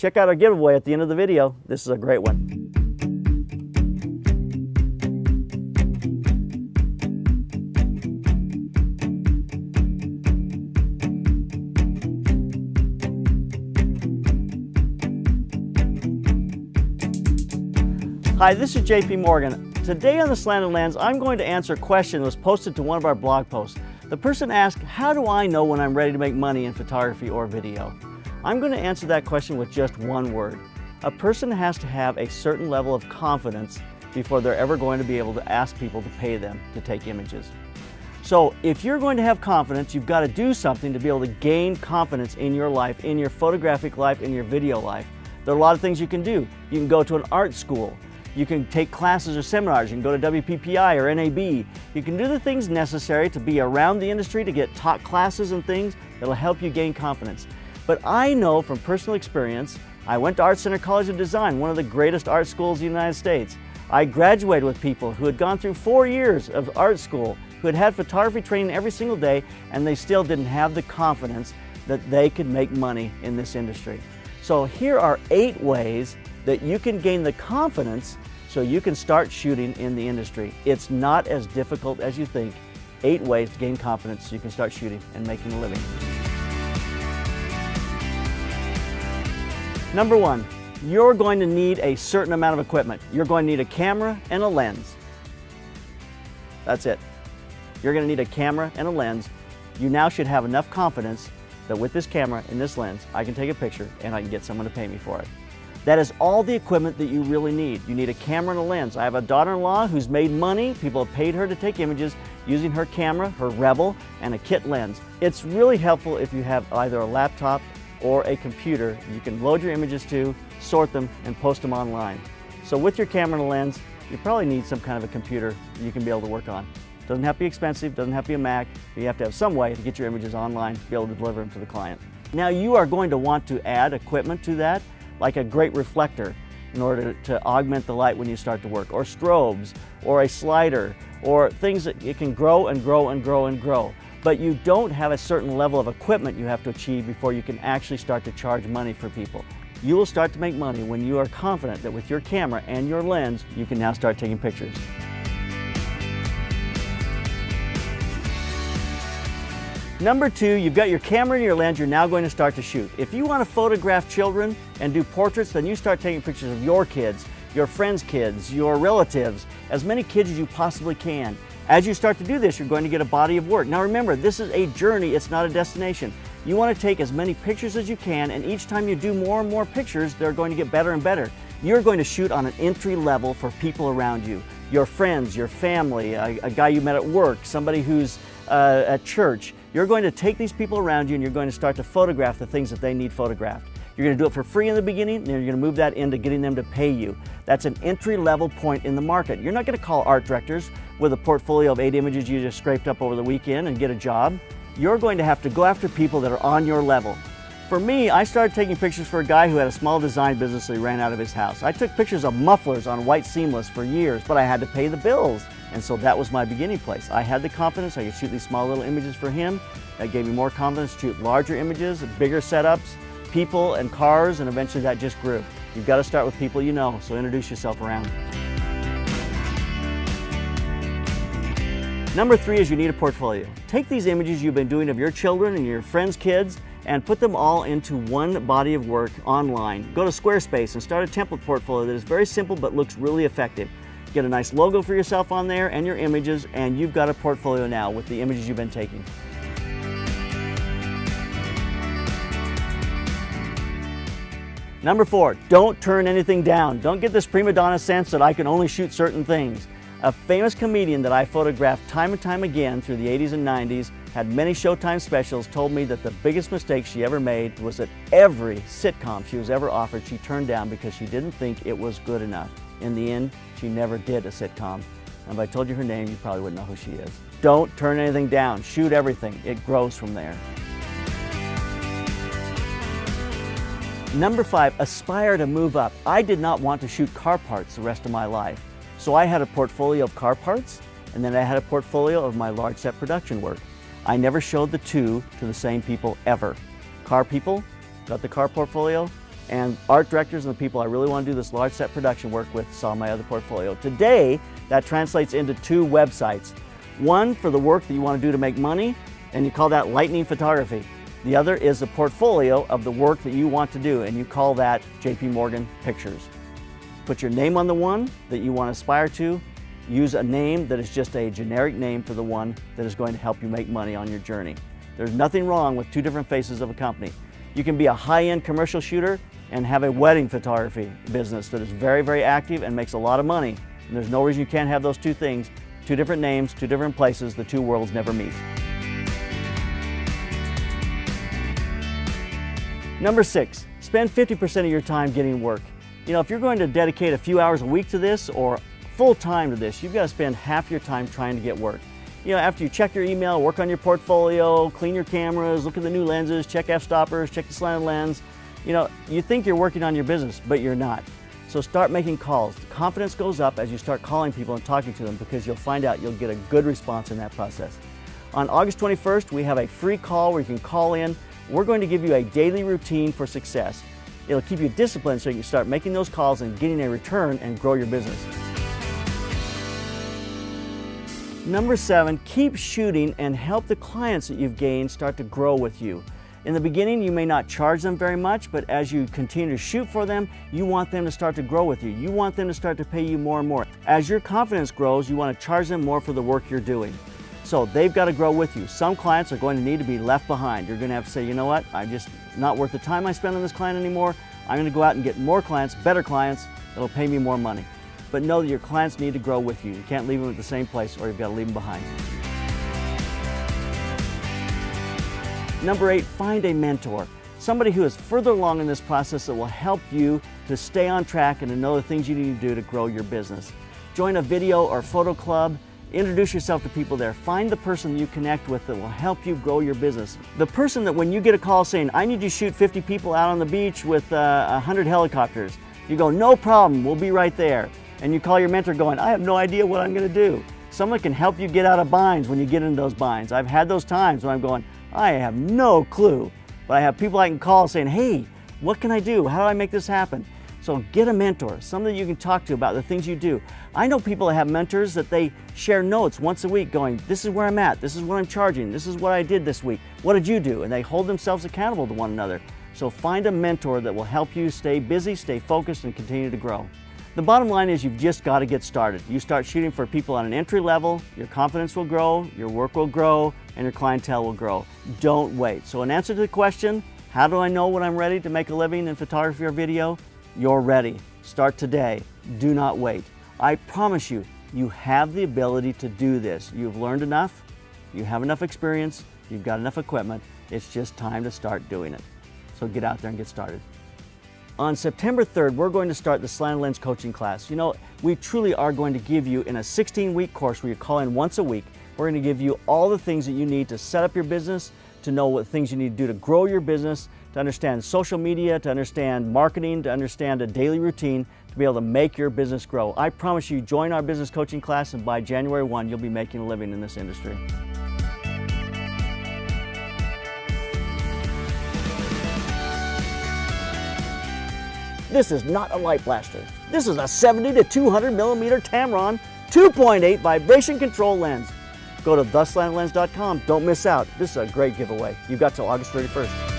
Check out our giveaway at the end of the video. This is a great one. Hi, this is JP Morgan. Today on The Slanted Lens, I'm going to answer a question that was posted to one of our blog posts. The person asked, how do I know when I'm ready to make money in photography or video? I'm going to answer that question with just one word. A person has to have a certain level of confidence before they're ever going to be able to ask people to pay them to take images. So if you're going to have confidence, you've got to do something to be able to gain confidence in your life, in your photographic life, in your video life. There are a lot of things you can do. You can go to an art school. You can take classes or seminars. You can go to WPPI or NAB. You can do the things necessary to be around the industry, to get taught classes and things that'll help you gain confidence. But I know from personal experience, I went to Art Center College of Design, one of the greatest art schools in the United States. I graduated with people who had gone through 4 years of art school, who had had photography training every single day, and they still didn't have the confidence that they could make money in this industry. So here are 8 ways that you can gain the confidence so you can start shooting in the industry. It's not as difficult as you think. 8 ways to gain confidence so you can start shooting and making a living. Number 1, you're going to need a certain amount of equipment. You're going to need a camera and a lens. That's it. You're going to need a camera and a lens. You now should have enough confidence that with this camera and this lens, I can take a picture and I can get someone to pay me for it. That is all the equipment that you really need. You need a camera and a lens. I have a daughter-in-law who's made money. People have paid her to take images using her camera, her Rebel, and a kit lens. It's really helpful if you have either a laptop or a computer you can load your images to, sort them, and post them online. So with your camera and a lens, you probably need some kind of a computer you can be able to work on. Doesn't have to be expensive, doesn't have to be a Mac, but you have to have some way to get your images online, be able to deliver them to the client. Now you are going to want to add equipment to that, like a great reflector in order to augment the light when you start to work, or strobes, or a slider, or things that it can grow and grow and grow and grow. But you don't have a certain level of equipment you have to achieve before you can actually start to charge money for people. You will start to make money when you are confident that with your camera and your lens, you can now start taking pictures. Number 2, you've got your camera and your lens, you're now going to start to shoot. If you want to photograph children and do portraits, then you start taking pictures of your kids, your friends' kids, your relatives, as many kids as you possibly can. As you start to do this, you're going to get a body of work. Now remember, this is a journey, it's not a destination. You want to take as many pictures as you can, and each time you do more and more pictures, they're going to get better and better. You're going to shoot on an entry level for people around you. Your friends, your family, a guy you met at work, somebody who's at church. You're going to take these people around you and you're going to start to photograph the things that they need photographed. You're going to do it for free in the beginning, and then you're going to move that into getting them to pay you. That's an entry-level point in the market. You're not going to call art directors with a portfolio of 8 images you just scraped up over the weekend and get a job. You're going to have to go after people that are on your level. For me, I started taking pictures for a guy who had a small design business that he ran out of his house. I took pictures of mufflers on white seamless for years, but I had to pay the bills. And so that was my beginning place. I had the confidence, I could shoot these small little images for him. That gave me more confidence to shoot larger images, bigger setups, people and cars, and eventually that just grew. You've got to start with people you know, so introduce yourself around. Number 3 is you need a portfolio. Take these images you've been doing of your children and your friends' kids and put them all into one body of work online. Go to Squarespace and start a template portfolio that is very simple but looks really effective. Get a nice logo for yourself on there and your images, and you've got a portfolio now with the images you've been taking. Number 4, don't turn anything down. Don't get this prima donna sense that I can only shoot certain things. A famous comedian that I photographed time and time again through the 80s and 90s, had many Showtime specials, told me that the biggest mistake she ever made was that every sitcom she was ever offered she turned down because she didn't think it was good enough. In the end, she never did a sitcom. And if I told you her name, you probably wouldn't know who she is. Don't turn anything down. Shoot everything. It grows from there. Number 5, aspire to move up. I did not want to shoot car parts the rest of my life. So I had a portfolio of car parts, and then I had a portfolio of my large set production work. I never showed the two to the same people ever. Car people got the car portfolio, and art directors and the people I really want to do this large set production work with saw my other portfolio. Today, that translates into 2 websites. One for the work that you want to do to make money, and you call that Lightning Photography. The other is a portfolio of the work that you want to do, and you call that JP Morgan Pictures. Put your name on the one that you want to aspire to. Use a name that is just a generic name for the one that is going to help you make money on your journey. There's nothing wrong with 2 different faces of a company. You can be a high-end commercial shooter and have a wedding photography business that is very, very active and makes a lot of money. And there's no reason you can't have those 2 things, 2 different names, 2 different places, the 2 worlds never meet. Number 6, spend 50% of your time getting work. You know, if you're going to dedicate a few hours a week to this or full time to this, you've got to spend half your time trying to get work. You know, after you check your email, work on your portfolio, clean your cameras, look at the new lenses, check f-stoppers, check the slanted lens, you know, you think you're working on your business, but you're not. So start making calls. The confidence goes up as you start calling people and talking to them, because you'll find out you'll get a good response in that process. On August 21st, we have a free call where you can call in. We're going to give you a daily routine for success. It'll keep you disciplined so you can start making those calls and getting a return and grow your business. Number 7, keep shooting and help the clients that you've gained start to grow with you. In the beginning, you may not charge them very much, but as you continue to shoot for them, you want them to start to grow with you. You want them to start to pay you more and more. As your confidence grows, you want to charge them more for the work you're doing. So they've got to grow with you. Some clients are going to need to be left behind. You're going to have to say, you know what, I'm just not worth the time I spend on this client anymore. I'm going to go out and get more clients, better clients, that'll pay me more money. But know that your clients need to grow with you. You can't leave them at the same place, or you've got to leave them behind. Number 8, find a mentor. Somebody who is further along in this process that will help you to stay on track and to know the things you need to do to grow your business. Join a video or photo club. Introduce yourself to people there. Find the person you connect with that will help you grow your business. The person that when you get a call saying, I need you to shoot 50 people out on the beach with 100 helicopters, you go, no problem, we'll be right there. And you call your mentor going, I have no idea what I'm going to do. Someone can help you get out of binds when you get into those binds. I've had those times when I'm going, I have no clue. But I have people I can call saying, hey, what can I do? How do I make this happen? So get a mentor, someone that you can talk to about the things you do. I know people that have mentors that they share notes once a week going, this is where I'm at, this is what I'm charging, this is what I did this week, what did you do? And they hold themselves accountable to one another. So find a mentor that will help you stay busy, stay focused, and continue to grow. The bottom line is you've just got to get started. You start shooting for people on an entry level, your confidence will grow, your work will grow, and your clientele will grow. Don't wait. So in answer to the question, how do I know when I'm ready to make a living in photography or video? You're ready. Start today. Do not wait. I promise you, you have the ability to do this. You've learned enough, you have enough experience, you've got enough equipment. It's just time to start doing it. So get out there and get started. On September 3rd, we're going to start the Slanted Lens coaching class. You know, we truly are going to give you, in a 16-week course where you call in once a week, we're going to give you all the things that you need to set up your business, to know what things you need to do to grow your business, to understand social media, to understand marketing, to understand a daily routine, to be able to make your business grow. I promise you, join our business coaching class, and by January 1, you'll be making a living in this industry. This is not a light blaster. This is a 70 to 200 millimeter Tamron 2.8 vibration control lens. Go to theslanteddlens.com. Don't miss out. This is a great giveaway. You've got till August 31st.